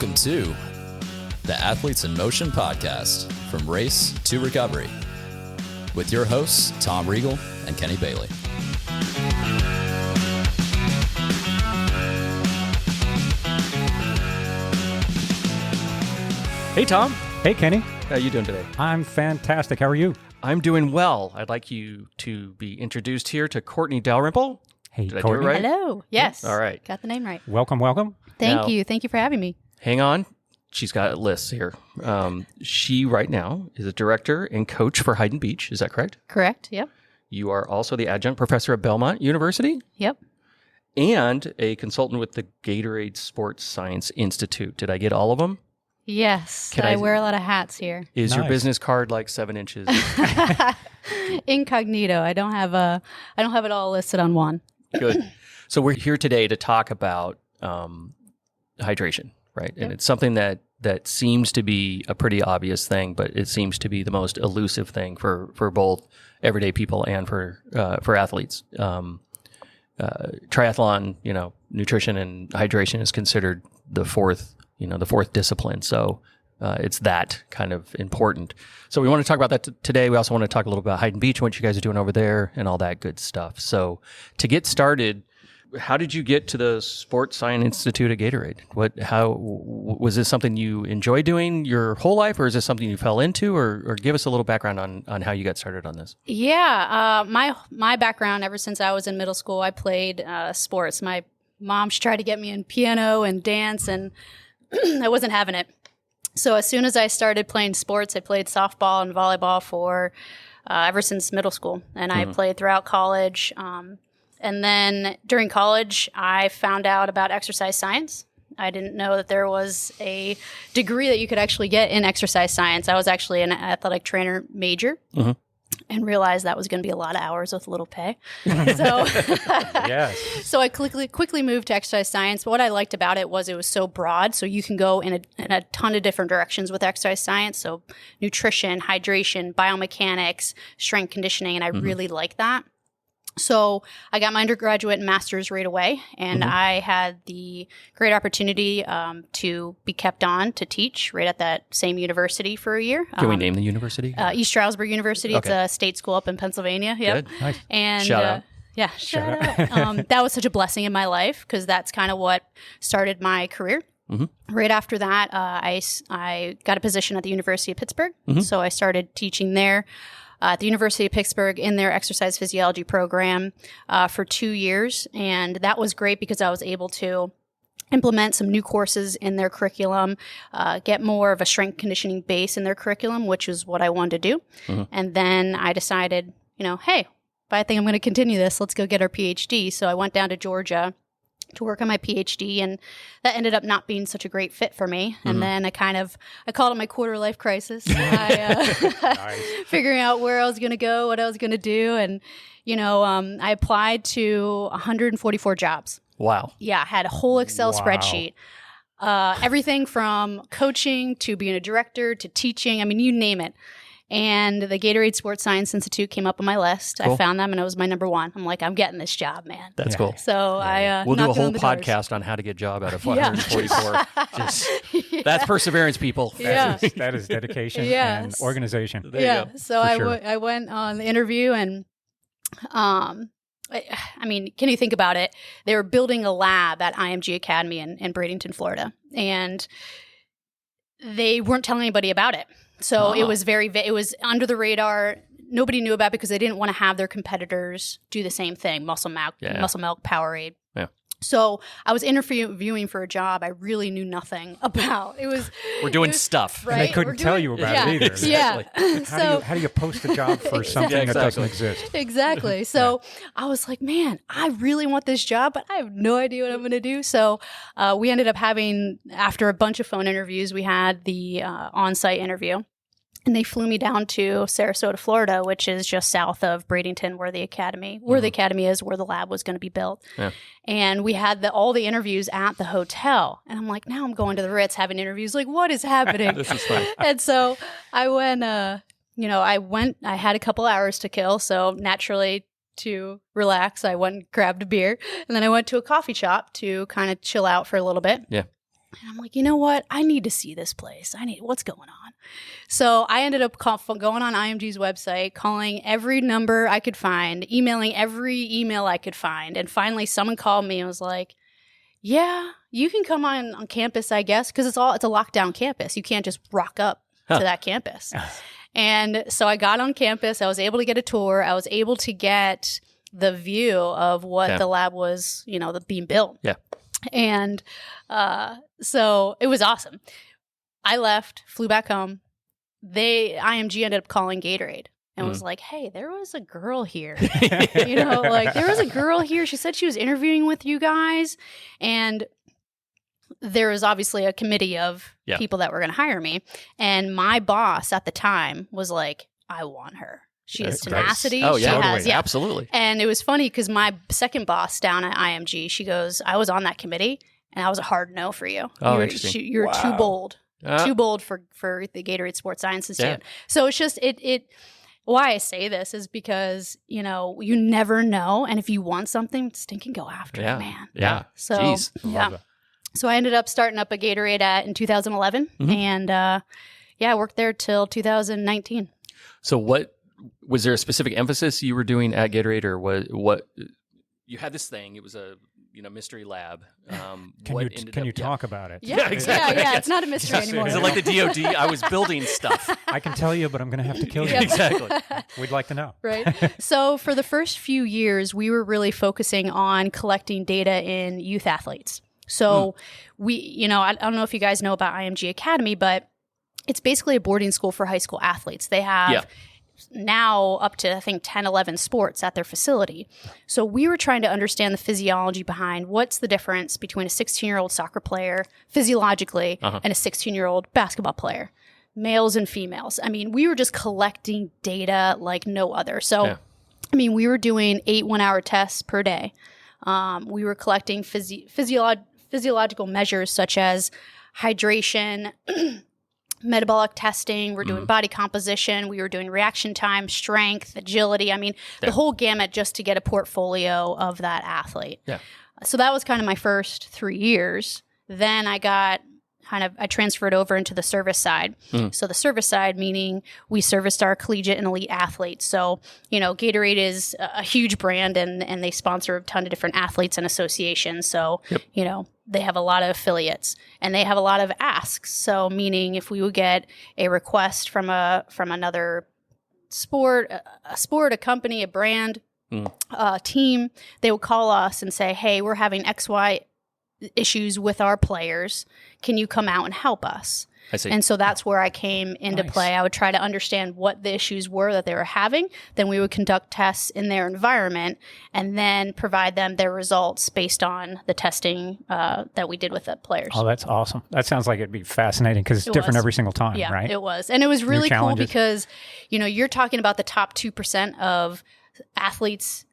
Welcome to the Athletes in Motion podcast, From Race to Recovery, with your hosts, Tom Riegel and Kenny Bailey. Hey, Tom. Hey, Kenny. How are you doing today? I'm fantastic. How are you? I'm doing well. I'd like you to be introduced here to Kortney Dalrymple. Hey, Did I do it Courtney. right? Hello. Yes. All right. Got the name right. Welcome, welcome. Thank Now- you. Thank you for having me. Hang on. She's got lists here. She right now is a director and coach for Hyden Beach. Is that correct? Correct. Yep. You are also the adjunct professor at Belmont University Yep. and a consultant with the Gatorade Sports Science Institute. Did I get all of them? Yes. Can I I- wear a lot of hats here. Is your Nice. business card like 7 inches? Incognito. I don't have it all listed on one. Good. So we're here today to talk about hydration, right? And it's something that seems to be a pretty obvious thing, but it seems to be the most elusive thing for both everyday people and for athletes. Triathlon, nutrition and hydration is considered the fourth discipline. So it's that kind of important. So we want to talk about that today. We also want to talk a little about Hyden Beach, what you guys are doing over there, and all that good stuff. So to get started, how did you get to the Sports Science Institute at Gatorade? How was this something you enjoy doing your whole life, or is this something you fell into, or give us a little background on how you got started on this? Yeah. My background ever since I was in middle school, I played sports. My mom, she tried to get me in piano and dance, and I wasn't having it. So as soon as I started playing sports, I played softball and volleyball for ever since middle school, and I played throughout college. And then during college, I found out about exercise science. I didn't know that there was a degree that you could actually get in exercise science. I was actually an athletic trainer major and realized that was going to be a lot of hours with little pay. So, Yes. so I quickly moved to exercise science. But what I liked about it was so broad. So you can go in a ton of different directions with exercise science. So nutrition, hydration, biomechanics, strength conditioning. And I really like that. So I got my undergraduate and master's right away, and I had the great opportunity to be kept on to teach right at that same university for a year. Can we name the university? East Stroudsburg University. Okay. It's a state school up in Pennsylvania. Yep. Good. Nice. And Shout out. Yeah, shout out. That was such a blessing in my life because that's kind of what started my career. Right after that, I got a position at the University of Pittsburgh, so I started teaching there. At the University of Pittsburgh in their exercise physiology program for 2 years. And that was great because I was able to implement some new courses in their curriculum, get more of a strength conditioning base in their curriculum, which is what I wanted to do. And then I decided, hey, if I think I'm going to continue this, let's go get our PhD. So I went down to Georgia to work on my PhD, and that ended up not being such a great fit for me. And then I called it my quarter life crisis. Figuring out where I was going to go, what I was going to do. And, I applied to 144 jobs. Wow. Yeah, I had a whole Excel spreadsheet. Everything from coaching to being a director to teaching. I mean, you name it. And the Gatorade Sports Science Institute came up on my list. Cool. I found them, and it was my number one. I'm like, I'm getting this job, man. That's cool. So I We'll do a knocked on whole the doors. podcast on how to get a job out of 144. That's perseverance, people. Yeah. That is dedication Yeah. and organization. There you Yeah. go. So I went on the interview, and I mean, can you think about it? They were building a lab at IMG Academy in Bradenton, Florida, and they weren't telling anybody about it. So it was it was under the radar. Nobody knew about it because they didn't want to have their competitors do the same thing, Muscle Milk, Powerade. Yeah. So I was interviewing for a job I really knew nothing about. We're doing stuff. right? And they couldn't tell you about it either. Yeah. How do you post a job for something that doesn't exist? Exactly. So I was like, man, I really want this job, but I have no idea what I'm going to do. So we ended up having, after a bunch of phone interviews, we had the on-site interview. And they flew me down to Sarasota, Florida, which is just south of Bradenton, where the academy is, where the lab was going to be built. Yeah. And we had all the interviews at the hotel. And I'm like, now I'm going to the Ritz having interviews. Like, what is happening? This is fun. And so I went, I had a couple hours to kill. So naturally, to relax, I went and grabbed a beer. And then I went to a coffee shop to kind of chill out for a little bit. Yeah. And I'm like, you know what? I need to see this place. What's going on? So I ended up going on IMG's website, calling every number I could find, emailing every email I could find. And finally someone called me and was like, yeah, you can come on campus, I guess, because it's a lockdown campus. You can't just rock up to that campus. And so I got on campus. I was able to get a tour. I was able to get the view of what the lab was, being built. Yeah. And so it was awesome. I left, flew back home. IMG ended up calling Gatorade and was like, hey, there was a girl here. There was a girl here. She said she was interviewing with you guys. And there was obviously a committee of people that were going to hire me. And my boss at the time was like, I want her. She has tenacity. Oh, yeah. She has, Absolutely. And it was funny because my second boss down at IMG, she goes, I was on that committee and I was a hard no for you. Oh, interesting. You're too bold. Too bold for the Gatorade Sports Science Institute. Yeah. So it's just, why I say this is because, you never know. And if you want something, stinking go after it, man. Yeah. So, Jeez. yeah. So I ended up starting up a Gatorade in 2011. And, I worked there till 2019. So was there a specific emphasis you were doing at Gatorade, or what you had this thing? It was a mystery lab. Can you talk about it? Yeah, exactly. Yeah, it's not a mystery anymore. Is it like the DoD? I was building stuff. I can tell you, but I'm going to have to kill you. Exactly. We'd like to know. Right. So for the first few years, we were really focusing on collecting data in youth athletes. So we, I don't know if you guys know about IMG Academy, but it's basically a boarding school for high school athletes. They have now up to, I think, 10, 11 sports at their facility. So we were trying to understand the physiology behind what's the difference between a 16-year-old soccer player physiologically and a 16-year-old basketball player, males and females. I mean, we were just collecting data like no other. So, we were doing 8 one-hour tests per day. We were collecting physiological measures such as hydration, metabolic testing. We're doing body composition. We were doing reaction time, strength, agility. The whole gamut just to get a portfolio of that athlete. Yeah. So that was kind of my first 3 years. Then I transferred over into the service side. So the service side, meaning we serviced our collegiate and elite athletes. So, Gatorade is a huge brand and they sponsor a ton of different athletes and associations. So, they have a lot of affiliates and they have a lot of asks. So meaning if we would get a request from another sport, a company, a brand, a team, they would call us and say, hey, we're having XY issues with our players. Can you come out and help us? I see. And so that's where I came into play. I would try to understand what the issues were that they were having. Then we would conduct tests in their environment and then provide them their results based on the testing that we did with the players. Oh, that's awesome. That sounds like it'd be fascinating because it's different every single time, right? Yeah, it was. And it was really cool because, you're talking about the top 2% of athletes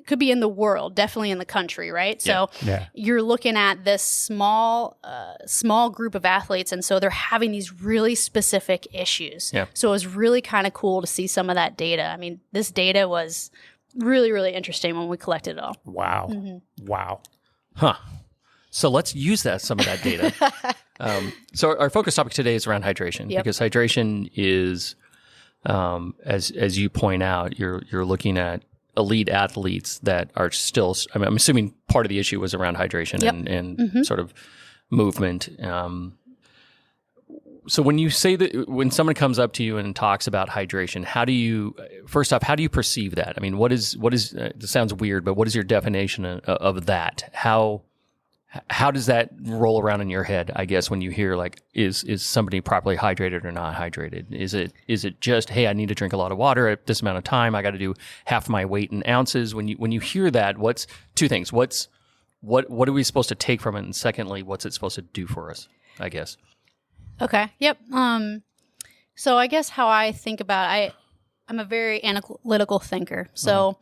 could be in the world, definitely in the country, right? So you're looking at this small group of athletes, and so they're having these really specific issues. Yeah. So it was really kind of cool to see some of that data. This data was really, really interesting when we collected it all. Wow. Wow. Huh. So let's use some of that data. So our focus topic today is around hydration, because hydration is, as you point out, you're looking at elite athletes that are still, I'm assuming part of the issue was around hydration and sort of movement. So when you say that, when someone comes up to you and talks about hydration, how do you perceive that? What is, it sounds weird, but what is your definition of that? How does that roll around in your head, I guess, when you hear is somebody properly hydrated or not hydrated? Is it just, hey, I need to drink a lot of water at this amount of time, I got to do half my weight in ounces? When you hear that, what's two things? What are we supposed to take from it? And secondly, what's it supposed to do for us, I guess? Okay. Yep. So I guess how I think about I'm a very analytical thinker. So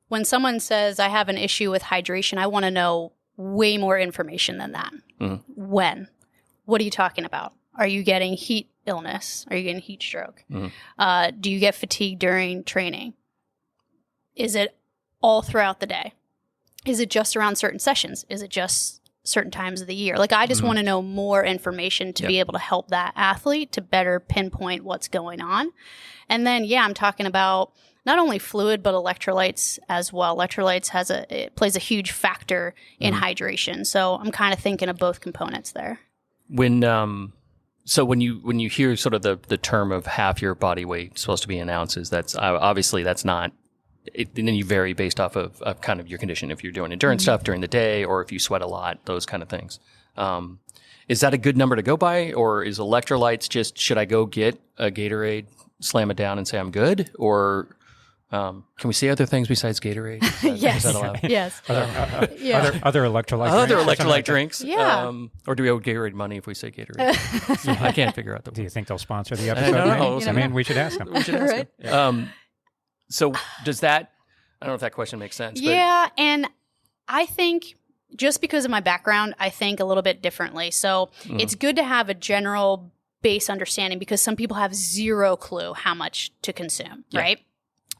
when someone says I have an issue with hydration, I want to know way more information than that. When? What are you talking about? Are you getting heat illness? Are you getting heat stroke? Do you get fatigue during training? Is it all throughout the day? Is it just around certain sessions? Is it just certain times of the year. Like, I just want to know more information to be able to help that athlete to better pinpoint what's going on. And then, I'm talking about not only fluid, but electrolytes as well. Electrolytes it plays a huge factor in hydration. So I'm kind of thinking of both components there. When you hear sort of the term of half your body weight supposed to be in ounces, that's obviously that's not. And then you vary based off of kind of your condition. If you're doing endurance stuff during the day, or if you sweat a lot, those kind of things. Is that a good number to go by, or is electrolytes just, should I go get a Gatorade, slam it down, and say I'm good, or can we say other things besides Gatorade? Yes. Is that allowed? Yes. Other electrolyte Other drinks, electrolyte drinks. Yeah. Or do we owe Gatorade money if we say Gatorade? I can't figure out the. Do you think they'll sponsor the episode? don't know. I mean, we should ask them. We should ask them. Yeah. So does that? I don't know if that question makes sense. Yeah, and I think just because of my background, I think a little bit differently. So it's good to have a general base understanding, because some people have zero clue how much to consume, right?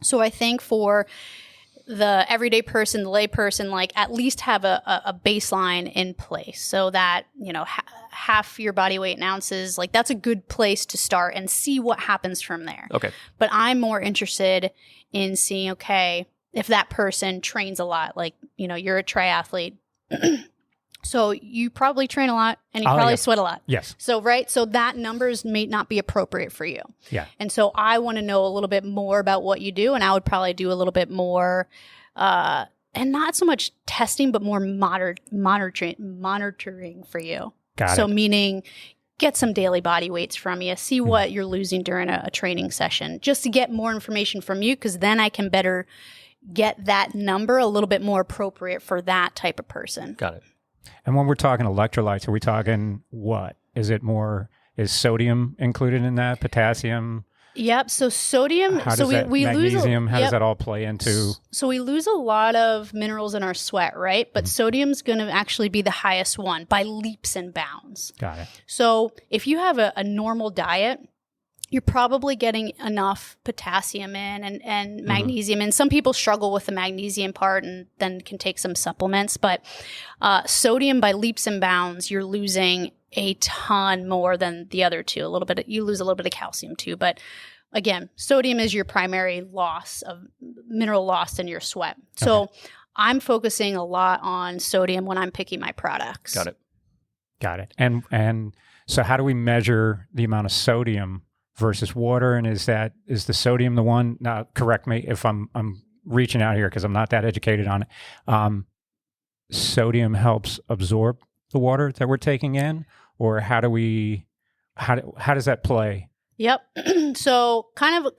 So I think for the everyday person, the lay person, like, at least have a baseline in place, so that, half your body weight in ounces, like, that's a good place to start and see what happens from there. Okay. But I'm more interested in seeing, okay, if that person trains a lot, like, you're a triathlete, so you probably train a lot and you probably sweat a lot. Yes. So, so that numbers may not be appropriate for you. Yeah. And so I want to know a little bit more about what you do, and I would probably do a little bit more, and not so much testing, but more monitoring for you. Got so it. Meaning, get some daily body weights from you, see what you're losing during a training session, just to get more information from you, because then I can better get that number a little bit more appropriate for that type of person. Got it. And when we're talking electrolytes, are we talking what? Is sodium included in that? Potassium? Yep. So sodium. How does so that we magnesium? lose. How does that all play into? So we lose a lot of minerals in our sweat, right? But sodium's going to actually be the highest one by leaps and bounds. Got it. So if you have a normal diet, you're probably getting enough potassium in and magnesium. And some people struggle with the magnesium part and then can take some supplements. But sodium, by leaps and bounds, you're losing a ton more than the other two. You lose a little bit of calcium too. But again, sodium is your primary loss of mineral loss in your sweat. So I'm focusing a lot on sodium when I'm picking my products. Got it. And so how do we measure the amount of sodium versus water? And is the sodium the one? Now, correct me if I'm reaching out here, because I'm not that educated on it. Sodium helps absorb the water that we're taking in, or how does that play? Yep. So kind of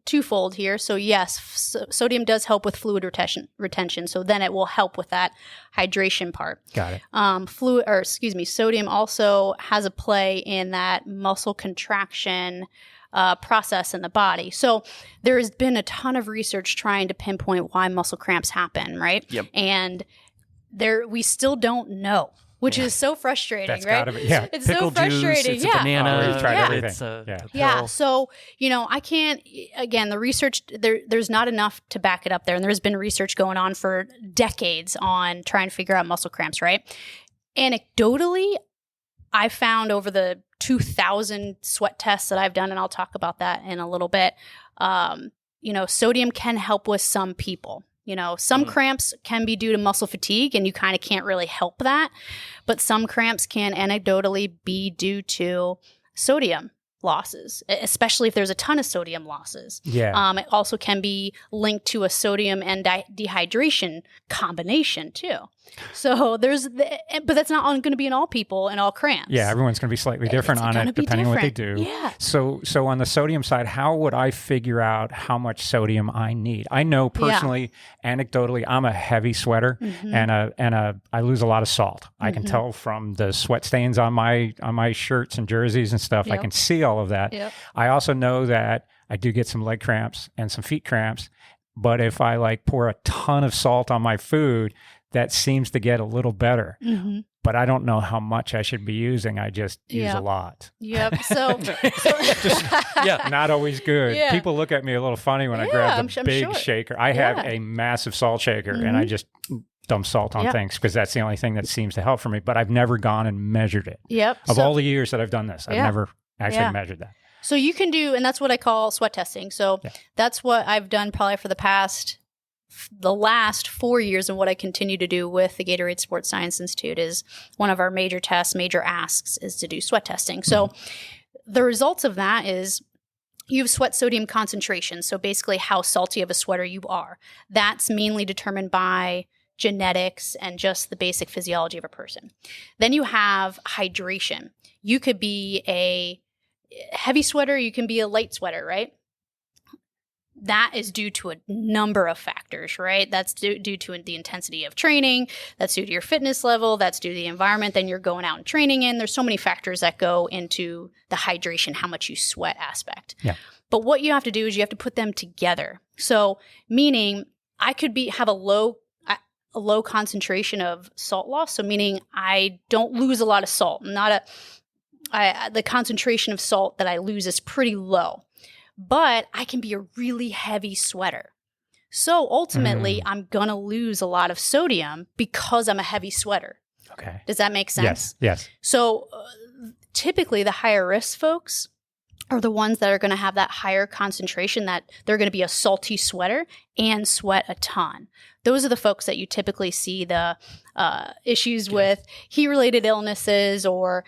twofold here. So yes, sodium does help with fluid retention. So then it will help with that hydration part. Got it. Sodium also has a play in that muscle contraction process in the body. So there has been a ton of research trying to pinpoint why muscle cramps happen, right? Yep. And we still don't know, which is so frustrating, That's right? gotta be, yeah. It's Pickle so frustrating. juice, it's a banana. We've tried everything. It's a Yeah. pill. So, I can't, again, the research, there's not enough to back it up there. And there's been research going on for decades on trying to figure out muscle cramps, right? Anecdotally, I found over the 2,000 sweat tests that I've done, and I'll talk about that in a little bit, sodium can help with some people. Some cramps can be due to muscle fatigue, and you kind of can't really help that. But some cramps can anecdotally be due to sodium losses, especially if there's a ton of sodium losses. Yeah. It also can be linked to a sodium and dehydration combination too. So but that's not going to be in all people and all cramps. Yeah, everyone's going to be slightly different on it depending on what they do. Yeah. So on the sodium side, how would I figure out how much sodium I need? I know personally, anecdotally, I'm a heavy sweater and I lose a lot of salt. I can tell from the sweat stains on my shirts and jerseys and stuff. I can see all of that. Yep. I also know that I do get some leg cramps and some feet cramps. But if I pour a ton of salt on my food, that seems to get a little better. But I don't know how much I should be using. I just use a lot. Yep. So Not always good. Yeah. People look at me a little funny when I grab the I'm big sure. shaker. I have a massive salt shaker, and I just dump salt on things because that's the only thing that seems to help for me. But I've never gone and measured it. Yep. Of all the years that I've done this, I've never actually measured that. So you can do, and that's what I call sweat testing. So that's what I've done probably for the last 4 years, and what I continue to do with the Gatorade Sports Science Institute is one of our major tests, major asks is to do sweat testing. So the results of that is you have sweat sodium concentration. So basically how salty of a sweater you are. That's mainly determined by genetics and just the basic physiology of a person. Then you have hydration. You could be a heavy sweater, you can be a light sweater, right? That is due to a number of factors, right? That's due to the intensity of training. That's due to your fitness level. That's due to the environment that you're going out and training in. There's so many factors that go into the hydration, how much you sweat aspect. Yeah. But what you have to do is you have to put them together. So meaning I could have a low concentration of salt loss. So meaning I don't lose a lot of salt. The concentration of salt that I lose is pretty low. But I can be a really heavy sweater. So ultimately, I'm going to lose a lot of sodium because I'm a heavy sweater. Okay. Does that make sense? Yes. So typically, the higher risk folks are the ones that are going to have that higher concentration, that they're going to be a salty sweater and sweat a ton. Those are the folks that you typically see the issues with heat-related illnesses or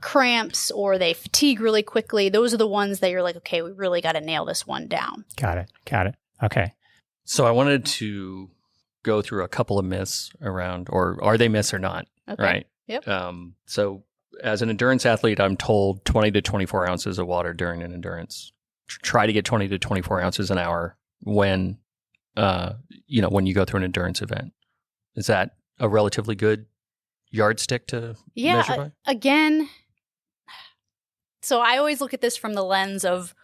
cramps, or they fatigue really quickly. Those are the ones that you're like, okay, we really got to nail this one down. Got it. Okay. So I wanted to go through a couple of myths around, or are they myths or not? Okay. Right. Yep. So as an endurance athlete, I'm told 20 to 24 ounces of water during an endurance. Try to get 20 to 24 ounces an hour when you go through an endurance event. Is that a relatively good yardstick to measure by? Again, so I always look at this from the lens of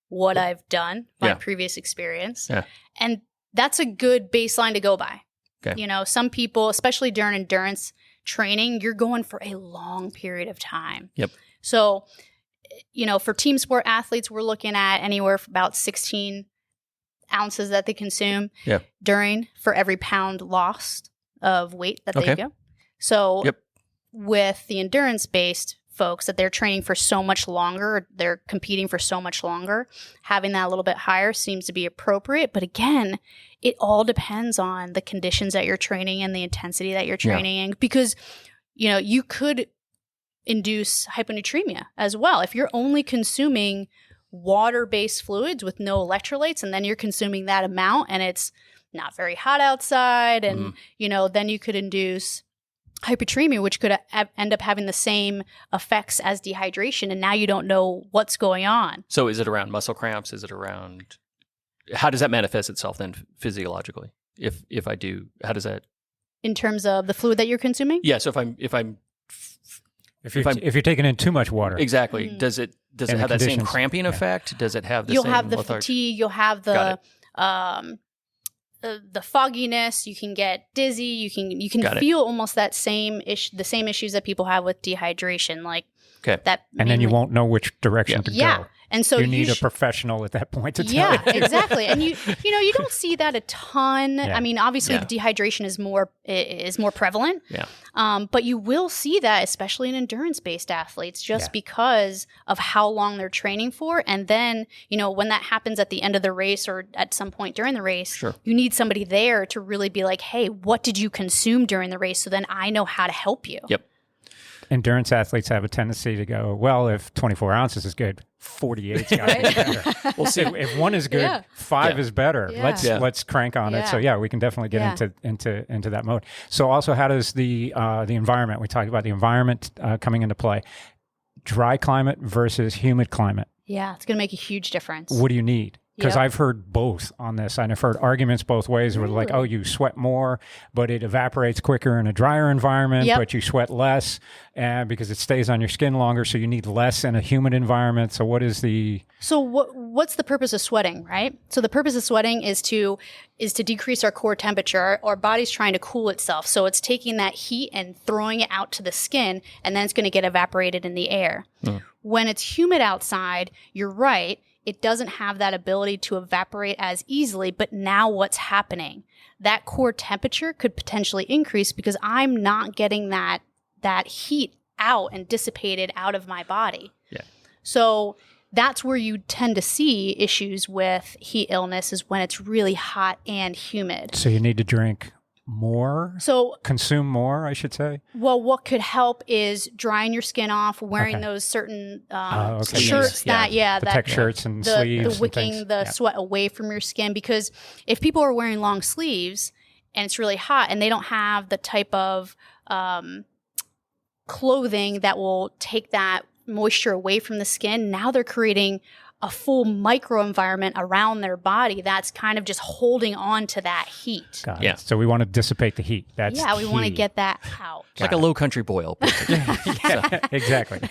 what I've done, my previous experience. Yeah. And that's a good baseline to go by. Okay. Some people, especially during endurance training, you're going for a long period of time. Yep. So, for team sport athletes, we're looking at anywhere from about 16 ounces that they consume for every pound lost of weight that they go. So with the endurance-based folks that they're training for so much longer, they're competing for so much longer, having that a little bit higher seems to be appropriate. But again, it all depends on the conditions that you're training and the intensity that you're training in, because, you could induce hyponatremia as well. If you're only consuming water-based fluids with no electrolytes, and then you're consuming that amount and it's not very hot outside, and then you could induce hypertremia, which could end up having the same effects as dehydration, and now you don't know what's going on. So is it around muscle cramps? How does that manifest itself then physiologically? If I do, how does that? In terms of the fluid that you're consuming? Yeah, so if you're taking in too much water. Exactly. Does it have that same cramping effect? Does it have the You'll same have the fatigue, you'll have the fogginess, you can get dizzy, you can feel almost the same issues that people have with dehydration, and then you won't know which direction to go. And so you need a professional at that point to tell you. Yeah, exactly. And you don't see that a ton. Yeah. I mean, obviously the dehydration is more prevalent. Yeah. But you will see that, especially in endurance-based athletes, just because of how long they're training for. And then, when that happens at the end of the race or at some point during the race, you need somebody there to really be like, hey, what did you consume during the race? So then I know how to help you. Yep. Endurance athletes have a tendency to go, well, if 24 ounces is good, 48's got to be better. We'll see. If 1 is good, 5 is better. Yeah. Let's crank on it. So we can definitely get into that mode. So also, how does the environment? We talked about the environment coming into play. Dry climate versus humid climate. Yeah, it's going to make a huge difference. What do you need? Because I've heard both on this, and I've heard arguments both ways where like, oh, you sweat more, but it evaporates quicker in a drier environment, but you sweat less because it stays on your skin longer, so you need less in a humid environment. So what's the purpose of sweating, right? So the purpose of sweating is to decrease our core temperature. Our body's trying to cool itself. So it's taking that heat and throwing it out to the skin, and then it's going to get evaporated in the air. When it's humid outside, you're right, it doesn't have that ability to evaporate as easily. But now what's happening? That core temperature could potentially increase because I'm not getting that heat out and dissipated out of my body. Yeah. So that's where you tend to see issues with heat illness, is when it's really hot and humid. So you need to drink more? So consume more, I should say? Well, what could help is drying your skin off, wearing those certain shirts protect shirts and sleeves, the wicking and the sweat away from your skin. Because if people are wearing long sleeves and it's really hot and they don't have the type of clothing that will take that moisture away from the skin, now they're creating a full microenvironment around their body that's kind of just holding on to that heat. Got it. So we want to dissipate the heat. That's we want to get that out. It's like a low country boil. Yeah, exactly.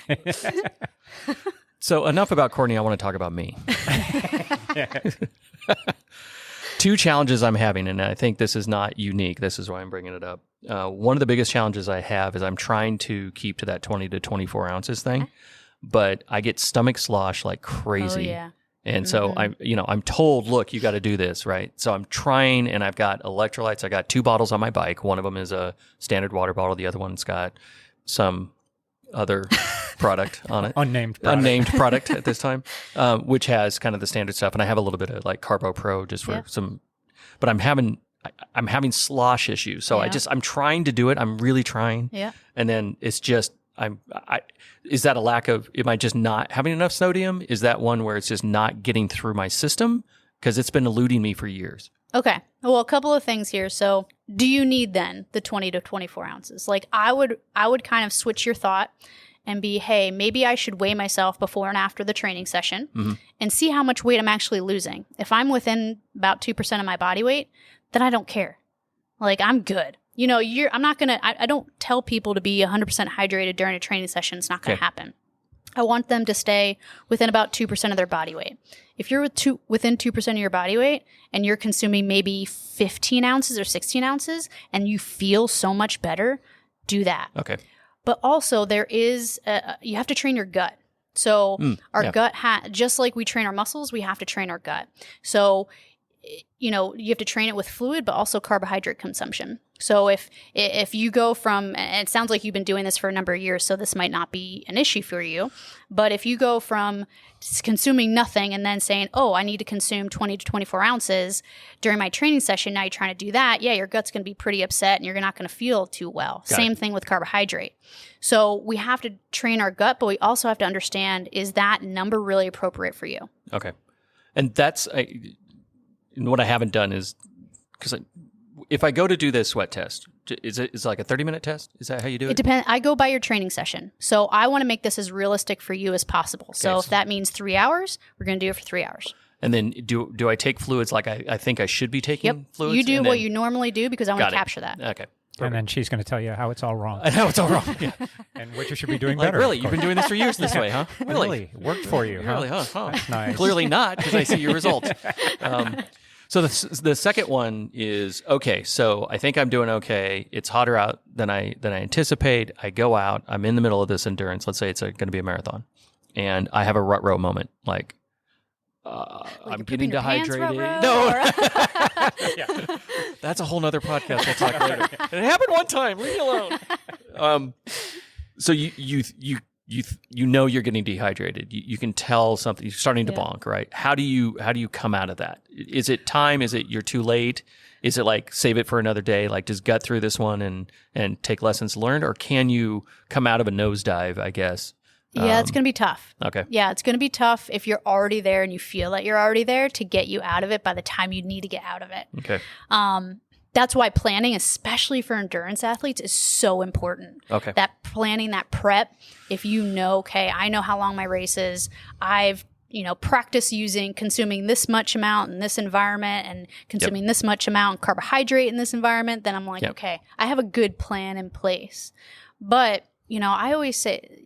So enough about Kortney. I want to talk about me. Two challenges I'm having, and I think this is not unique. This is why I'm bringing it up. One of the biggest challenges I have is I'm trying to keep to that 20 to 24 ounces thing, but I get stomach slosh like crazy. Oh, yeah. And so I'm told, look, you got to do this, right? So I'm trying, and I've got electrolytes. I got 2 bottles on my bike. One of them is a standard water bottle. The other one's got some other product on it. Unnamed product at this time, which has kind of the standard stuff. And I have a little bit of like Carbo Pro just for some, but I'm having slosh issues. So I'm trying to do it. I'm really trying. Yeah. And then it's just, is that a lack of, am I just not having enough sodium? Is that one where it's just not getting through my system? Because it's been eluding me for years. Okay. Well, a couple of things here. So do you need then the 20 to 24 ounces? Like I would kind of switch your thought and be, hey, maybe I should weigh myself before and after the training session and see how much weight I'm actually losing. If I'm within about 2% of my body weight, then I don't care. Like I'm good. You know, I'm not going to, I don't tell people to be 100% hydrated during a training session. It's not going to happen. I want them to stay within about 2% of their body weight. If you're within 2% of your body weight and you're consuming maybe 15 ounces or 16 ounces and you feel so much better, do that. Okay. But also there is, you have to train your gut. So our gut, just like we train our muscles, we have to train our gut. So, you know, you have to train it with fluid, but also carbohydrate consumption. So if you go from, and it sounds like you've been doing this for a number of years, so this might not be an issue for you, but if you go from consuming nothing and then saying, oh, I need to consume 20 to 24 ounces during my training session, now you're trying to do that, your gut's going to be pretty upset and you're not going to feel too well. Same thing with carbohydrate. So we have to train our gut, but we also have to understand, is that number really appropriate for you? Okay. And that's, what I haven't done is, because if I go to do this sweat test, is it like a 30-minute test? Is that how you do it? It depends. I go by your training session. So I want to make this as realistic for you as possible. Okay. So if that means 3 hours, we're going to do it for 3 hours. And then do I take fluids like I think I should be taking fluids? You do what you normally do because I want to capture that. Okay. Perfect. And then she's going to tell you how it's all wrong. And how it's all wrong. Yeah. And what you should be doing like, better. Really? You've been doing this for years this way, huh? Really? Worked for you, huh? Really, huh? That's nice. Clearly not, because I see your results. So the second one is, okay, so I think I'm doing okay. It's hotter out than I anticipate. I go out. I'm in the middle of this endurance. Let's say it's going to be a marathon. And I have a rut row moment. Like I'm getting dehydrated. No. That's a whole nother podcast we'll talk later. It happened one time. Leave me alone. So you know you're getting dehydrated. You can tell something. You're starting to bonk, right? How do you come out of that? Is it time? Is it you're too late? Is it like save it for another day? Like just gut through this one and take lessons learned, or can you come out of a nosedive? I guess. Yeah, it's going to be tough. Okay. Yeah, it's going to be tough if you're already there and you feel that you're already there to get you out of it by the time you need to get out of it. Okay. That's why planning, especially for endurance athletes, is so important. Okay. That planning, that prep, if you know, okay, I know how long my race is, I've practiced consuming this much amount in this environment and consuming this much amount carbohydrate in this environment, then I'm like, okay, I have a good plan in place. But, I always say,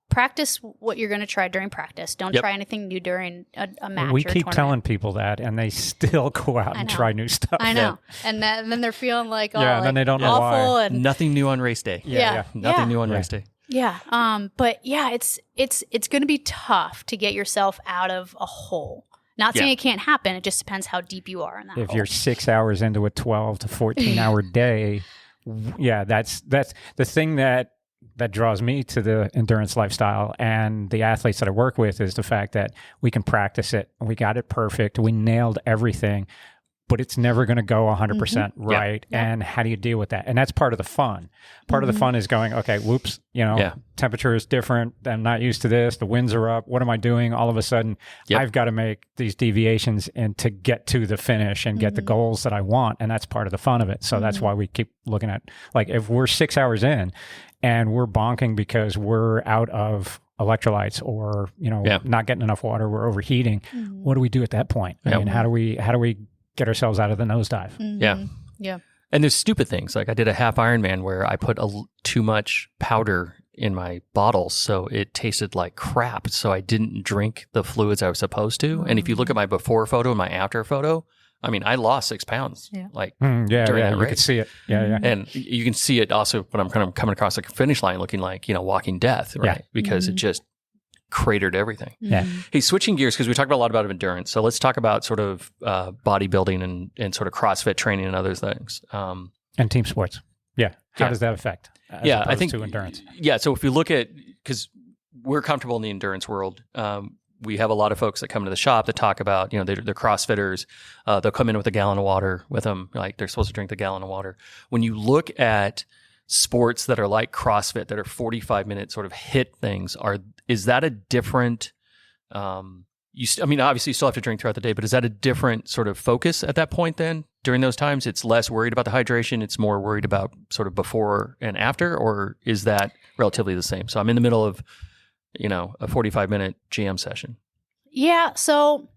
practice what you're going to try during practice. Don't try anything new during a match. We or keep a telling people that, and they still go out and try new stuff. I know, and then they're feeling like and then they don't know why. Nothing new on race day. Yeah. Nothing new on race day. Yeah. But yeah, it's going to be tough to get yourself out of a hole. Not saying it can't happen. It just depends how deep you are in that If hole. you're 6 hours into a 12 to 14 hour day, that's the thing that draws me to the endurance lifestyle and the athletes that I work with is the fact that we can practice it. We got it perfect. We nailed everything, but it's never going to go 100% right. Yeah. And how do you deal with that? And that's part of the fun. Part of the fun is going, okay, whoops, temperature is different. I'm not used to this. The winds are up. What am I doing? All of a sudden, I've got to make these deviations and to get to the finish and get the goals that I want. And that's part of the fun of it. So that's why we keep looking at, like, if we're 6 hours in and we're bonking because we're out of electrolytes or, not getting enough water, we're overheating. What do we do at that point? I mean, how do we get ourselves out of the nosedive? Yeah. And there's stupid things. Like I did a half Ironman where I put too much powder in my bottles, so it tasted like crap. So I didn't drink the fluids I was supposed to. And if you look at my before photo and my after photo, I mean, I lost 6 pounds. During that race. You could see it. Yeah. And you can see it also when I'm kind of coming across the finish line looking like, walking death, right? Because it just cratered everything. Yeah. Hey, switching gears, because we talked a lot about endurance. So let's talk about sort of bodybuilding and sort of CrossFit training and other things. And team sports. Yeah. How does that affect? I think to endurance. Yeah. So if we look at, because we're comfortable in the endurance world, we have a lot of folks that come to the shop that talk about, they're CrossFitters. They'll come in with a gallon of water with them. Like they're supposed to drink the gallon of water. When you look at sports that are like CrossFit, that are 45-minute sort of hit things, is that a different, obviously you still have to drink throughout the day, but is that a different sort of focus at that point then? During those times, it's less worried about the hydration, it's more worried about sort of before and after, or is that relatively the same? So I'm in the middle of, a 45-minute GM session. Yeah. So,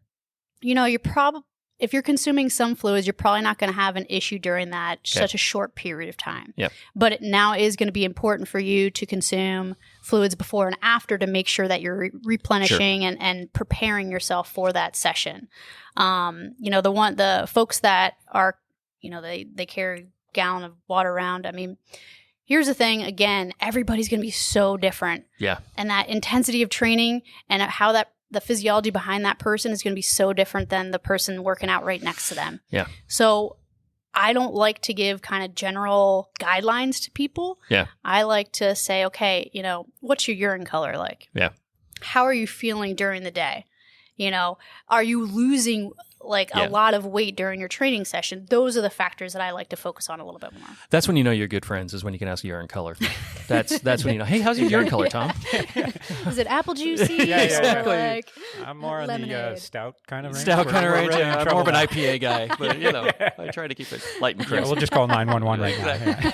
if you're consuming some fluids, you're probably not going to have an issue during that such a short period of time. Yep. But it now is going to be important for you to consume fluids before and after to make sure that you're replenishing and preparing yourself for that session. The folks that are, they carry a gallon of water around. I mean, here's the thing. Again, everybody's going to be so different. Yeah. And that intensity of training and how the physiology behind that person is going to be so different than the person working out right next to them. Yeah. So I don't like to give kind of general guidelines to people. Yeah. I like to say, okay, what's your urine color like? Yeah. How are you feeling during the day? Are you losing a lot of weight during your training session? Those are the factors that I like to focus on a little bit more. That's when you're good friends, is when you can ask urine color. That's when hey, how's your urine color, Tom? Is it apple juicy? Exactly. I'm more on the stout kind of range. Stout kind of range. I'm more of an IPA guy, but I try to keep it light and crisp. We'll just call 911 right now.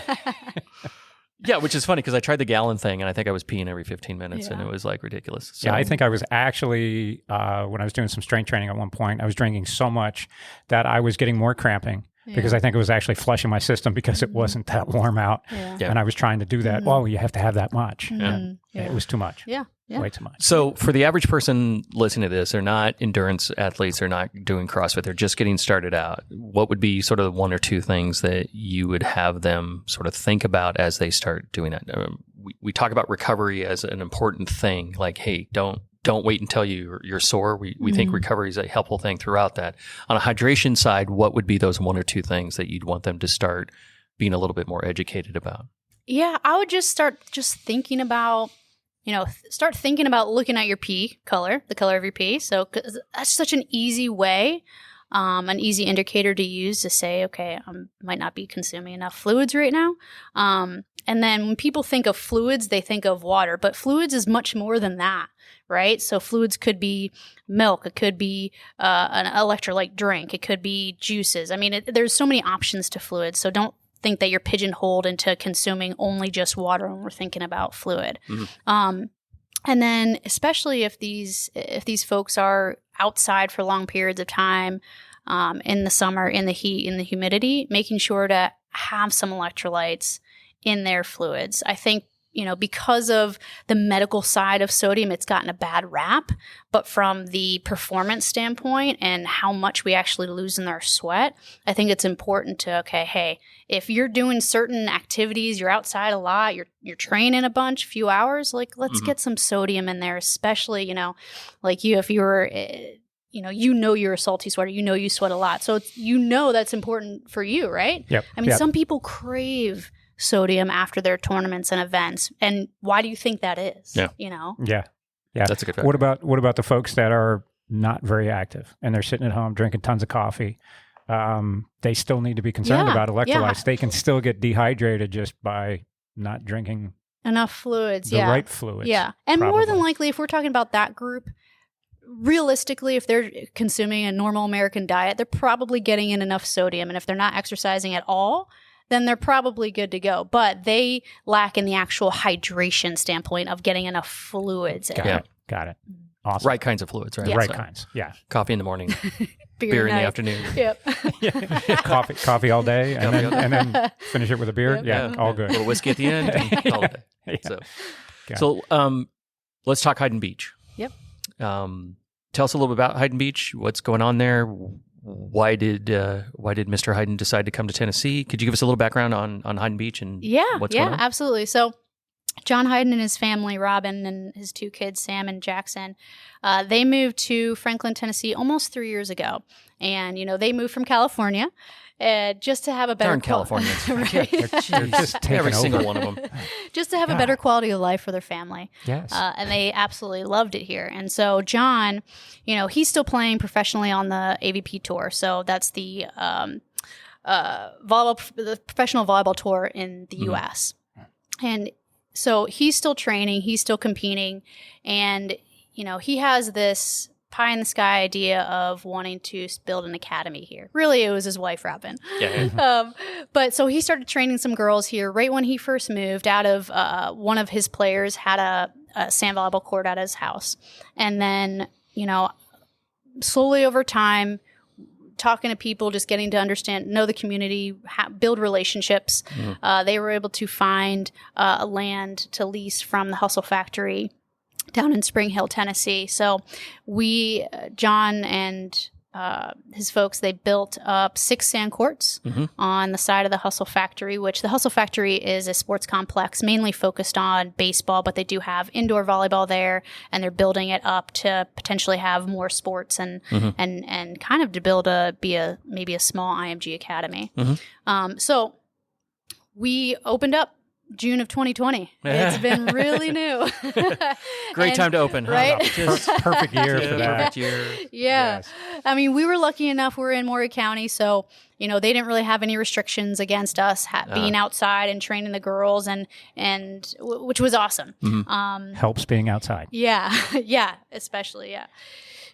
Yeah, which is funny because I tried the gallon thing and I think I was peeing every 15 minutes and it was like ridiculous. So, I think I was actually, when I was doing some strength training at one point, I was drinking so much that I was getting more cramping because I think it was actually flushing my system because it wasn't that warm out. Yeah. And I was trying to do that. Well, you have to have that much. And it was too much. Yeah. Way too much. So for the average person listening to this, they're not endurance athletes, they're not doing CrossFit, they're just getting started out. What would be sort of one or two things that you would have them sort of think about as they start doing that? We talk about recovery as an important thing. Like, hey, don't wait until you're sore. We think recovery is a helpful thing throughout that. On a hydration side, what would be those one or two things that you'd want them to start being a little bit more educated about? Yeah, I would just start thinking about, start thinking about looking at your pee color, the color of your pee. So 'cause that's such an easy way, an easy indicator to use to say, okay, I might not be consuming enough fluids right now. And then when people think of fluids, they think of water, but fluids is much more than that, right? So fluids could be milk, it could be an electrolyte drink, it could be juices. I mean, there's so many options to fluids. So don't think that you're pigeonholed into consuming only just water when we're thinking about fluid. And then especially if these folks are outside for long periods of time, in the summer, in the heat, in the humidity, making sure to have some electrolytes in their fluids. I think, because of the medical side of sodium, it's gotten a bad rap. But from the performance standpoint and how much we actually lose in our sweat, I think it's important to, hey, if you're doing certain activities, you're outside a lot, you're training a bunch, few hours, like let's get some sodium in there, especially, like if you were, you're a salty sweater, you sweat a lot. So that's important for you, right? Yep. I mean, some people crave sodium after their tournaments and events. And why do you think that is? Yeah. Yeah. That's a good fact. What about the folks that are not very active and they're sitting at home drinking tons of coffee? They still need to be concerned about electrolytes. They can still get dehydrated just by not drinking enough fluids. The right fluids. Yeah. And probably. More than likely, if we're talking about that group, realistically, if they're consuming a normal American diet, they're probably getting in enough sodium. And if they're not exercising at all, then they're probably good to go. But they lack in the actual hydration standpoint of getting enough fluids in. Got it. Awesome. Right kinds of fluids, right? The right kinds. Yeah. Coffee in the morning, beer in the afternoon. Yep. Coffee all day, and then finish it with a beer. Yep. Yeah, all good. A little whiskey at the end, and all day. So let's talk Hyden Beach. Yep. Tell us a little bit about Hyden Beach. What's going on there? Why did Mr. Hyden decide to come to Tennessee? Could you give us a little background on Hyden Beach and what's going on? Absolutely. So John Hyden and his family, Robin and his two kids, Sam and Jackson, they moved to Franklin, Tennessee almost 3 years ago. And, they moved from California just to have a better Darn Californians. They're just taking every over. single one of them. Just to have a better quality of life for their family. Yes. And they absolutely loved it here. And so John, he's still playing professionally on the AVP tour. So that's the the professional volleyball tour in the U.S. And so he's still training, he's still competing, and, he has this pie in the sky idea of wanting to build an academy here. Really, it was his wife, Robin. Yeah. But so he started training some girls here right when he first moved out of one of his players had a sand volleyball court at his house. And then, slowly over time, talking to people, just getting to know the community, build relationships. They were able to find a land to lease from the Hustle Factory down in Spring Hill, Tennessee. So John and his folks, they built up 6 sand courts on the side of the Hustle Factory, which the Hustle Factory is a sports complex mainly focused on baseball, but they do have indoor volleyball there, and they're building it up to potentially have more sports and kind of to build maybe a small IMG academy. So we opened up June of 2020. It's been really new. Great time to open, right? Just perfect year for that. Perfect year. Yeah. Yes. I mean, we were lucky enough. We're in Maury County, so they didn't really have any restrictions against us being outside and training the girls, and which was awesome. Helps being outside. Yeah, yeah, especially yeah.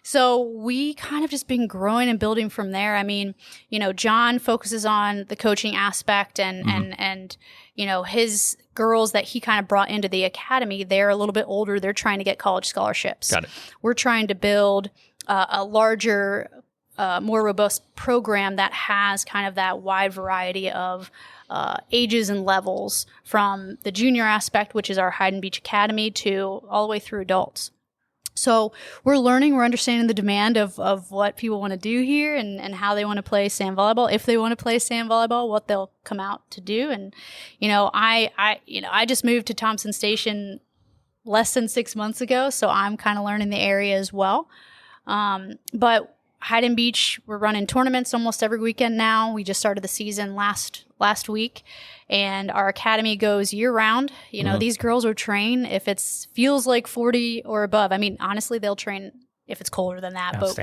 So we kind of just been growing and building from there. I mean, John focuses on the coaching aspect and his girls that he kind of brought into the academy, they're a little bit older. They're trying to get college scholarships. Got it. We're trying to build a larger, more robust program that has kind of that wide variety of ages and levels, from the junior aspect, which is our Hyden Beach Academy, to all the way through adults. So we're understanding the demand of what people want to do here and how they want to play sand volleyball. If they want to play sand volleyball, what they'll come out to do. And, I just moved to Thompson Station less than 6 months ago, so I'm kind of learning the area as well. But Hyden Beach, we're running tournaments almost every weekend now. We just started the season last week, and our academy goes year round. These girls will train if it feels like 40 or above. I mean, honestly, they'll train if it's colder than that, but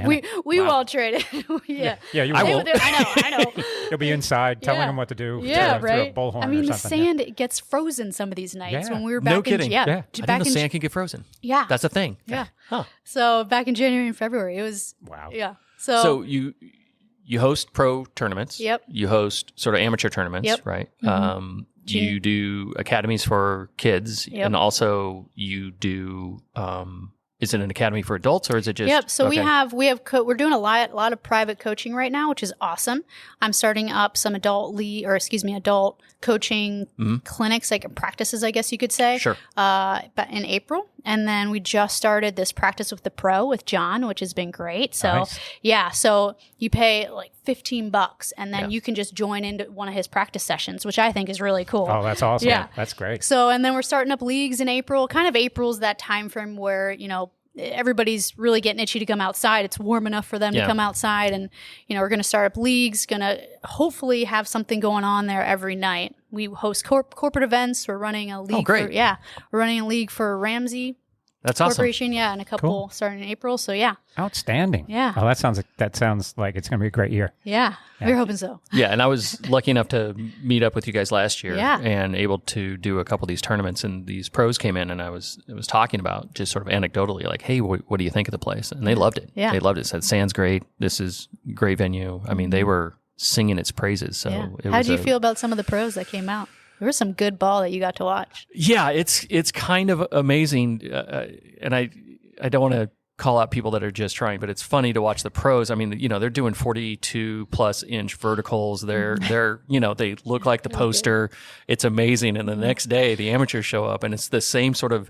we won't train it. Yeah, you I won't. I know. You'll be inside telling them what to do. Yeah, through a bullhorn I mean, or the something. sand, it gets frozen some of these nights. Yeah. When we were back No kidding. Yeah. I didn't know sand can get frozen. Yeah. That's a thing. Yeah. Huh. So back in January and February, it was Wow. Yeah. So you host pro tournaments. Yep. You host sort of amateur tournaments, Yep. right? You do academies for kids, Yep. and also you do is it an academy for adults or is it just? Yep. So okay. we're doing a lot of private coaching right now, which is awesome. I'm starting up some adult coaching clinics, like practices, I guess you could say. Sure. But in April. And then we just started this practice with the pro with John, which has been great. So Nice. yeah, so you pay like $15 and then you can just join into one of his practice sessions, which I think is really cool. Oh, that's awesome. Yeah. That's great. So, and then we're starting up leagues in April. Kind of April's that time frame where, everybody's really getting itchy to come outside. It's warm enough for them to come outside. And, we're going to start up leagues, going to hopefully have something going on there every night. We host corporate events. We're running a league. Oh, great. We're running a league for Ramsey That's awesome. Corporation. Yeah. And a couple starting in April. So yeah. Outstanding. Yeah. Oh, that sounds like it's going to be a great year. Yeah. We're hoping so. Yeah, and I was lucky enough to meet up with you guys last year Yeah. and able to do a couple of these tournaments, and these pros came in, and I was talking about just sort of anecdotally, like, hey, what do you think of the place? And they loved it. Yeah. They loved it. Said, sand's great. This is a great venue. I mean, they were singing its praises. So How did you feel about some of the pros that came out? There was some good ball that you got to watch. Yeah, it's kind of amazing, and I don't want to call out people that are just trying, but it's funny to watch the pros. I mean, they're doing 42+ inch verticals. They're they look like the poster. It's amazing. And the next day, the amateurs show up, and it's the same sort of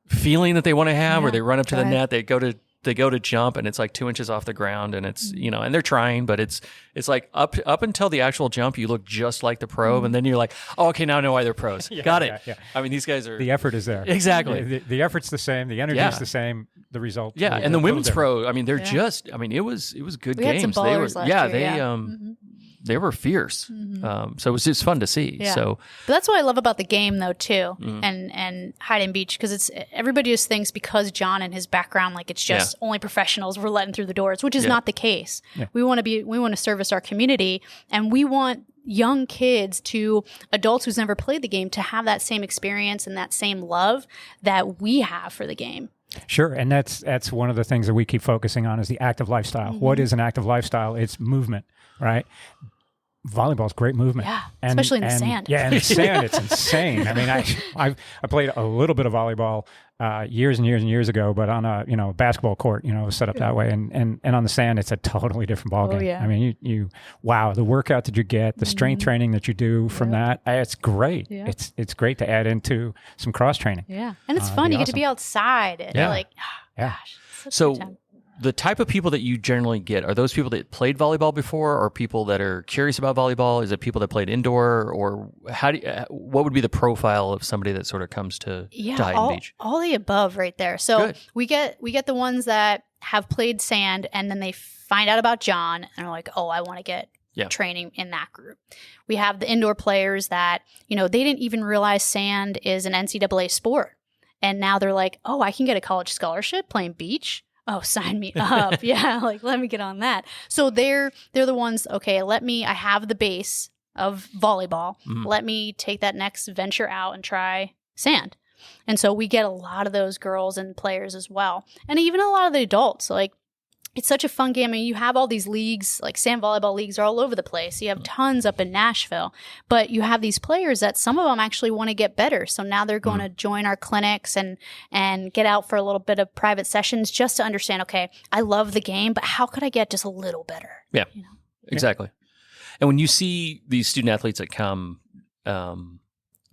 feeling that they want to have, where they run up to the net, they go to jump, and it's like 2 inches off the ground, and it's and they're trying, but it's like up until the actual jump, you look just like the pro, and then you're like, oh, okay, now I know why they're pros. Got it. Yeah. I mean, these guys are The effort is there. exactly. The effort's the same. The energy is the same. The result. Yeah, and the women's pro, I mean, they're just, I mean, it was good We games. had some ballers last year, They were fierce. So it was just fun to see. Yeah. So, but that's what I love about the game, though, too, and Hyden Beach, because everybody just thinks because John and his background, like it's just only professionals we're letting through the doors, which is not the case. Yeah. We want to service our community, and we want young kids to adults who's never played the game to have that same experience and that same love that we have for the game. Sure, and that's one of the things that we keep focusing on is the active lifestyle. What is an active lifestyle? It's movement, right? Volleyball's great movement. Yeah, especially in the sand. Yeah, in the sand, it's insane. I mean, I played a little bit of volleyball years and years and years ago, but on a basketball court, set up that way, and on the sand, it's a totally different ballgame. Oh, yeah. I mean, you wow, the workout that you get, the strength training that you do from that, it's great. Yeah. It's great to add into some cross training. Yeah, and it's fun. You get to be outside, and you're like, gosh. so the type of people that you generally get, are those people that played volleyball before, or people that are curious about volleyball? Is it people that played indoor, or what would be the profile of somebody that sort of comes to Hyden Beach? All the above right there. So we get the ones that have played sand, and then they find out about John and are like, oh, I want to get training in that group. We have the indoor players that, they didn't even realize sand is an NCAA sport. And now they're like, oh, I can get a college scholarship playing beach. Oh, sign me up. Let me get on that. So they're the ones, okay, I have the base of volleyball. Let me take that next venture out and try sand. And so we get a lot of those girls and players as well. And even a lot of the adults, like, it's such a fun game. I mean, you have all these leagues, like sand volleyball leagues are all over the place. You have tons up in Nashville, but you have these players that some of them actually want to get better. So now they're going to join our clinics and get out for a little bit of private sessions just to understand, okay, I love the game, but how could I get just a little better? Yeah, exactly. And when you see these student athletes that come,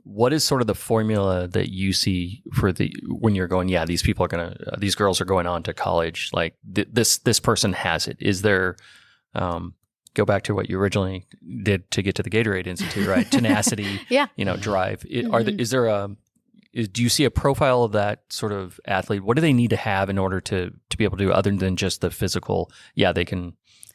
what is sort of the formula that you see for when you're going, these girls are going on to college, like this person has it? Is there, go back to what you originally did to get to the Gatorade Institute, right? Tenacity, drive. Do you see a profile of that sort of athlete? What do they need to have in order to be able to do other than just the physical? Yeah,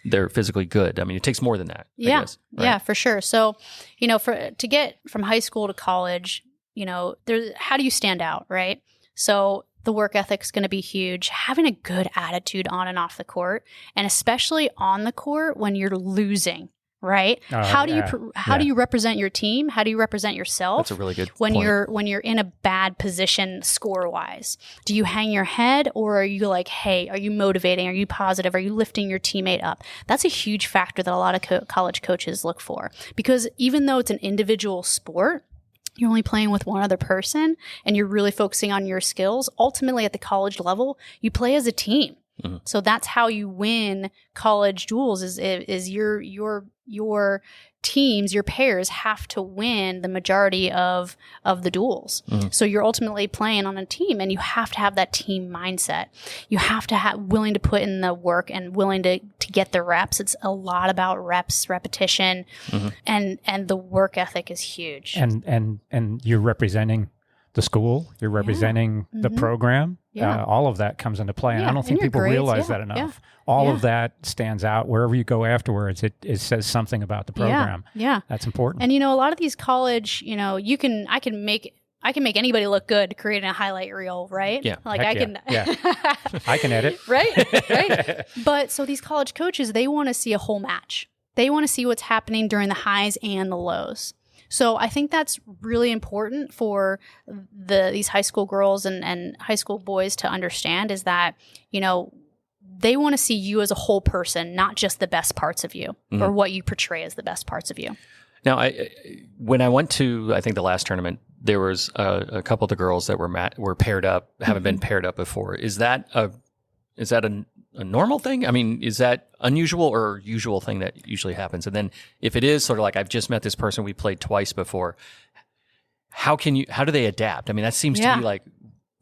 they're physically good. I mean, it takes more than that. I guess, right? Yeah, for sure. So, to get from high school to college, how do you stand out, right? So the work ethic is going to be huge. Having a good attitude on and off the court, and especially on the court when you're losing, right? How do you represent your team? How do you represent yourself? That's a really good when point. When you're in a bad position score wise. Do you hang your head, or are you like, hey, are you motivating? Are you positive? Are you lifting your teammate up? That's a huge factor that a lot of college coaches look for, because even though it's an individual sport, you're only playing with one other person and you're really focusing on your skills. Ultimately, at the college level, you play as a team. Mm-hmm. So that's how you win college duels is your teams, your pairs have to win the majority of the duels. Mm-hmm. So you're ultimately playing on a team, and you have to have that team mindset. You have to have willing to put in the work and willing to get the reps. It's a lot about reps, repetition, mm-hmm. and the work ethic is huge. And you're representing the school, you're representing the program. All of that comes into play. And I don't think people realize that enough. All of that stands out wherever you go afterwards. It says something about the program. Yeah. That's important. And, a lot of these college, I can make anybody look good creating a highlight reel, right? Yeah. Like I can edit. Right. But so these college coaches, they want to see a whole match. They want to see what's happening during the highs and the lows. So I think that's really important for these high school girls and high school boys to understand, is that, they want to see you as a whole person, not just the best parts of you or what you portray as the best parts of you. Now, when I went to, I think, the last tournament, there was a couple of the girls that were paired up, haven't been paired up before. Is that a normal thing? I mean, is that unusual or usual thing that usually happens? And then if it is sort of like, I've just met this person, we played twice before, how do they adapt? I mean, that seems to be like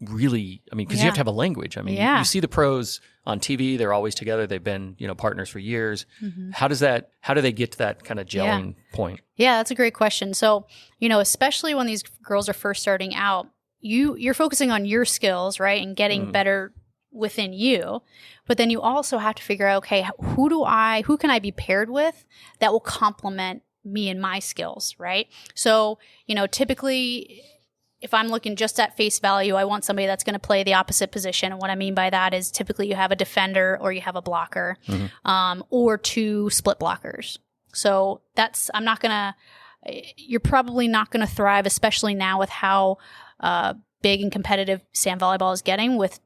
really, because you have to have a language. I mean, you see the pros on TV, they're always together. They've been, partners for years. Mm-hmm. How do they get to that kind of gelling point? Yeah, that's a great question. So, especially when these girls are first starting out, you're focusing on your skills, right? And getting better within you. But then you also have to figure out, okay, who can I be paired with that will complement me and my skills, right? So, typically, if I'm looking just at face value, I want somebody that's going to play the opposite position. And what I mean by that is typically you have a defender or you have a blocker, or two split blockers. So you're probably not going to thrive, especially now with how big and competitive sand volleyball is getting with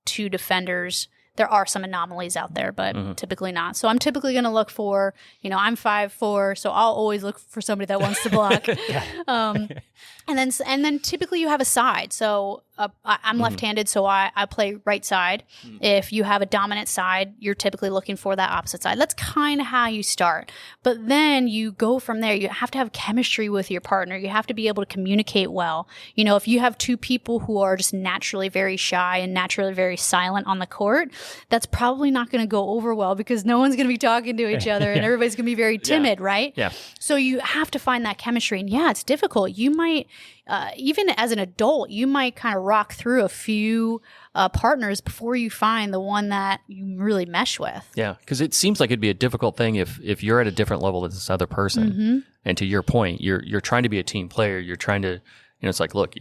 two defenders. There are some anomalies out there, but typically not. So I'm typically going to look for, I'm 5'4", so I'll always look for somebody that wants to block. And then typically you have a side. So I'm left-handed, so I play right side. If you have a dominant side, you're typically looking for that opposite side. That's kind of how you start. But then you go from there. You have to have chemistry with your partner. You have to be able to communicate well. If you have two people who are just naturally very shy and naturally very silent on the court, that's probably not going to go over well because no one's going to be talking to each other and everybody's going to be very timid, right? Yeah. So you have to find that chemistry. And it's difficult. You might, even as an adult, you might kind of rock through a few partners before you find the one that you really mesh with. Yeah, because it seems like it'd be a difficult thing if you're at a different level than this other person. And to your point, you're trying to be a team player. You're trying to, it's like, look,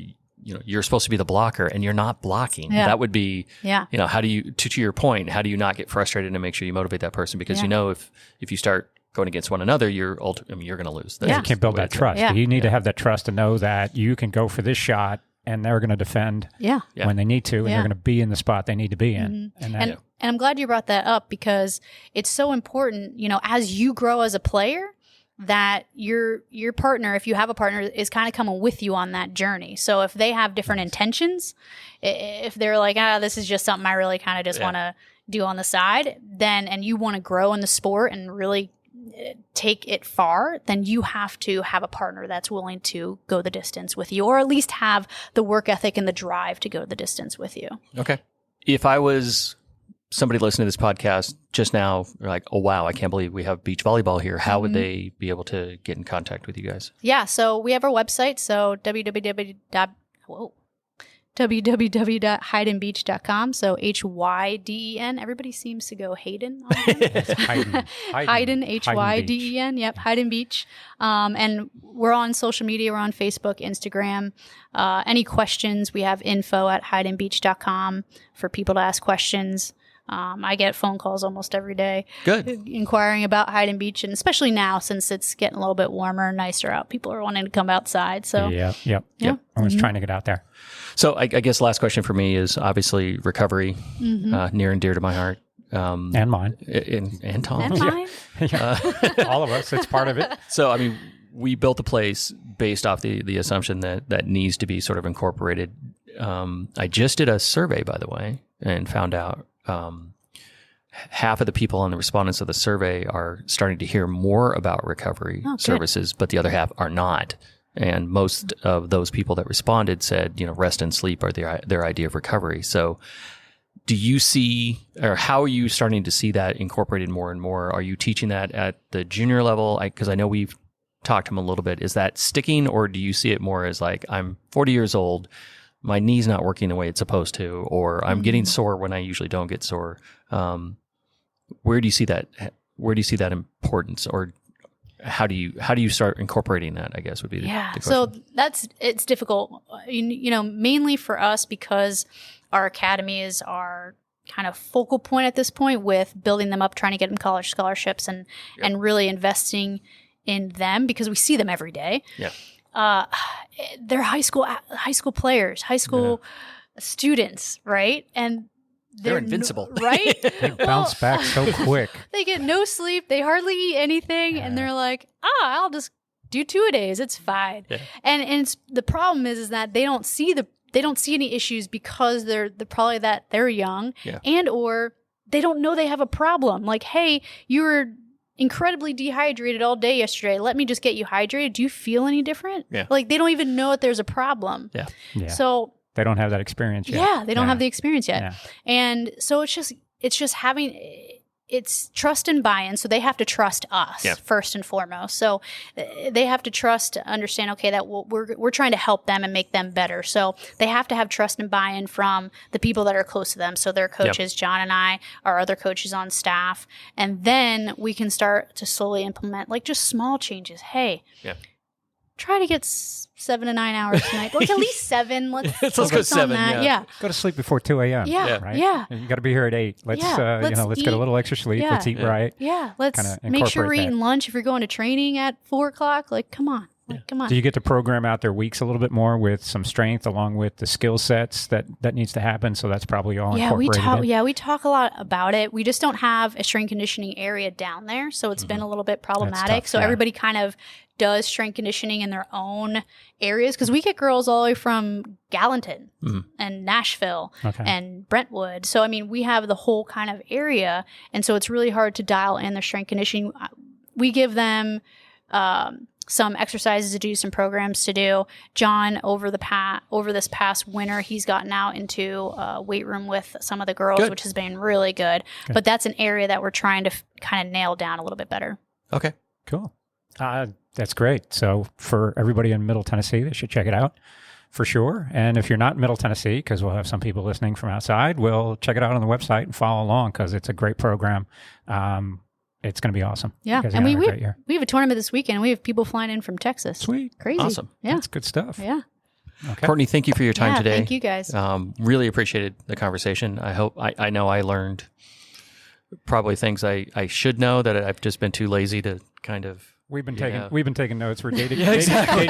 you're supposed to be the blocker and you're not blocking. Yeah. That would be, how do you, to your point, how do you not get frustrated and make sure you motivate that person? Because if you start going against one another, you're going to lose. You can't build that trust. You need to have that trust to know that you can go for this shot and they're going to defend when they need to, and they're going to be in the spot they need to be in. And I'm glad you brought that up because it's so important, as you grow as a player, that your partner, if you have a partner, is kind of coming with you on that journey. So if they have different intentions, if they're like, this is just something I really kind of just want to do on the side, and you want to grow in the sport and really take it far, then you have to have a partner that's willing to go the distance with you, or at least have the work ethic and the drive to go the distance with you. Okay. If I was somebody listening to this podcast just now, like, oh, wow, I can't believe we have beach volleyball here, how would they be able to get in contact with you guys? Yeah, so we have our website, so www.hydenbeach.com. So Hyden. Everybody seems to go Hayden. Hyden, Hyden. Yep, Hyden Beach. And we're on social media. We're on Facebook, Instagram. Any questions, we have info@hydenbeach.com for people to ask questions. I get phone calls almost every day. Good. Inquiring about Hyden Beach, and especially now since it's getting a little bit warmer and nicer out, people are wanting to come outside. So Yep. Everyone's trying to get out there. So I guess last question for me is obviously recovery, near and dear to my heart. And mine. And Tom. And mine. All of us. It's part of it. So, we built the place based off the assumption that needs to be sort of incorporated. I just did a survey, by the way, and found out half of the people on the respondents of the survey are starting to hear more about recovery services, but the other half are not. And most of those people that responded said, rest and sleep are their idea of recovery. So do you see, or how are you starting to see that incorporated more and more? Are you teaching that at the junior level? Because I know we've talked to them a little bit. Is that sticking, or do you see it more as like, I'm 40 years old, my knee's not working the way it's supposed to, or I'm getting sore when I usually don't get sore? Where do you see that? Where do you see that importance, or how do you start incorporating that? I guess would be the question. So it's difficult, mainly for us because our academy is our kind of focal point at this point with building them up, trying to get them college scholarships and really investing in them because we see them every day. Yeah. They're high school players, high school students, right? And they're invincible, right? They bounce back so quick. They get no sleep. They hardly eat anything. And they're like, I'll just do 2-a-days. It's fine. Yeah. And the problem is that they don't see any issues because they're probably that they're young and or they don't know they have a problem. Like, hey, you were incredibly dehydrated all day yesterday. Let me just get you hydrated. Do you feel any different? Yeah. Like they don't even know that there's a problem. Yeah. So they don't have that experience yet. Yeah, they don't have the experience yet. Yeah. And so it's just having it's trust and buy-in. So they have to trust us first and foremost. So they have to understand, okay, that we're trying to help them and make them better. So they have to have trust and buy-in from the people that are close to them. So their coaches, John and I, our other coaches on staff. And then we can start to slowly implement like just small changes. Hey, try to get 7 to 9 hours tonight. Like at least 7. Let's go 7. Yeah. Go to sleep before 2 a.m. Yeah. Right? Yeah. And you got to be here at 8. Let's let's get a little extra sleep. Yeah. Let's eat right. Yeah. Let's make sure we're eating lunch if you're going to training at 4 o'clock. Like, come on. Come on. Do you get to program out their weeks a little bit more with some strength along with the skill sets that needs to happen? So that's probably all incorporated. We talk a lot about it. We just don't have a strength conditioning area down there. So it's been a little bit problematic. Tough, so everybody kind of does strength conditioning in their own areas because we get girls all the way from Gallatin and Nashville and Brentwood. So, I mean, we have the whole kind of area. And so it's really hard to dial in their strength conditioning. We give them some exercises to do, some programs to do. John, over this past winter, he's gotten out into weight room with some of the girls, which has been really good. But that's an area that we're trying to kind of nail down a little bit better. Okay, cool. That's great. So for everybody in Middle Tennessee, they should check it out for sure. And if you're not in Middle Tennessee, because we'll have some people listening from outside, we'll check it out on the website and follow along because it's a great program. It's going to be awesome. Yeah. And we have a tournament this weekend. We have people flying in from Texas. Sweet. Crazy. Awesome. Yeah. That's good stuff. Yeah. Okay. Kortney, thank you for your time today. Thank you guys. Really appreciated the conversation. I know I learned probably things I should know that I've just been too lazy to kind of. We've been taking notes. We're data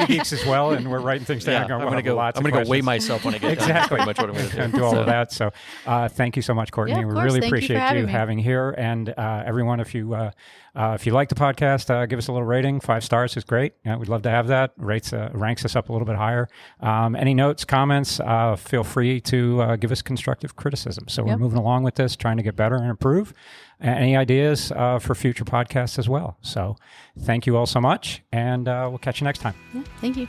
geeks as well, and we're writing things down. I'm going to go weigh myself when I get done. Pretty much what I'm going to do. And do all of that. So thank you so much, Kortney. Yeah, we really appreciate you having here. And everyone, if you like the podcast, give us a little rating. 5 stars is great. We'd love to have that. Ranks us up a little bit higher. Any notes, comments, feel free to give us constructive criticism. So we're moving along with this, trying to get better and improve. Any ideas for future podcasts as well. So thank you all so much, and we'll catch you next time. Yeah, thank you.